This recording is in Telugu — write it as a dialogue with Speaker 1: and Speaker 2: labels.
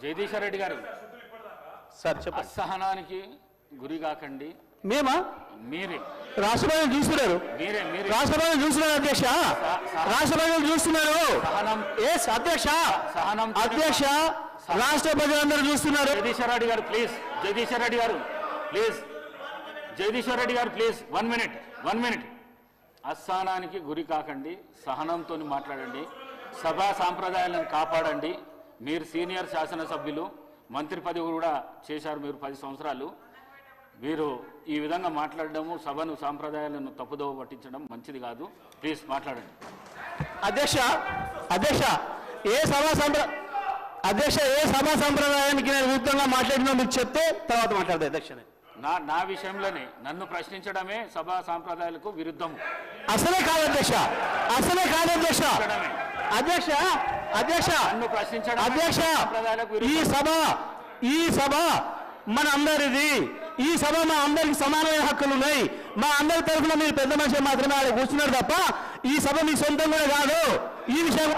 Speaker 1: జగదీశ్వర్ రెడ్డి గారు
Speaker 2: సార్ చెప్పండి.
Speaker 1: అసహనానికి గురి కాకండి.
Speaker 2: మేమా?
Speaker 1: మీరే
Speaker 2: రాష్ట్రపతి చూస్తున్నారు,
Speaker 1: మీరే మీరే
Speaker 2: రాష్ట్రపతి చూస్తున్నారు అధ్యక్ష, రాష్ట్రపతి చూస్తున్నారు.
Speaker 1: సహనం
Speaker 2: ఎస్ అధ్యక్ష,
Speaker 1: సహనం
Speaker 2: అధ్యక్ష రాష్ట్రపతి అందరూ చూస్తున్నారు.
Speaker 1: జగదీశ్వర్ రెడ్డి గారు ప్లీజ్, జగదీశ్వర్ రెడ్డి గారు ప్లీజ్, జగదీశ్వర్ రెడ్డి గారు ప్లీజ్ 1 మినిట్. అసహనానికి గురి కాకండి, సహనంతో మాట్లాడండి, సభా సాంప్రదాయాలను కాపాడండి. మీరు సీనియర్ శాసనసభ్యులు, మంత్రి పదవి కూడా చేశారు మీరు 10 సంవత్సరాలు. మీరు ఈ విధంగా మాట్లాడడము, సభను సాంప్రదాయాలను తప్పుదోవ పట్టించడం మంచిది కాదు. ప్లీజ్ మాట్లాడండి.
Speaker 2: అధ్యక్ష, అధ్యక్ష ఏ సభా సంప్రదాయానికి నేను విరుద్ధంగా మాట్లాడినా మీకు చెప్తే తర్వాత మాట్లాడదు అధ్యక్ష.
Speaker 1: నా విషయంలోనే నన్ను ప్రశ్నించడమే సభా సాంప్రదాయాలకు విరుద్ధము.
Speaker 2: అసలే కాదు అధ్యక్ష, అసలే కాదు అధ్యక్ష. అధ్యక్ష, అధ్యక్ష,
Speaker 1: నన్ను ప్రశ్నించడం
Speaker 2: అధ్యక్ష, ఈ సభ మన అందరిది. ఈ సభ మా అందరికి సమానమైన హక్కులు ఉన్నాయి. మా అందరి తరఫున మీరు పెద్ద మనిషి మాత్రమే కూర్చున్నారు తప్ప ఈ సభ మీ సొంతంగా కాదు. ఈ విషయం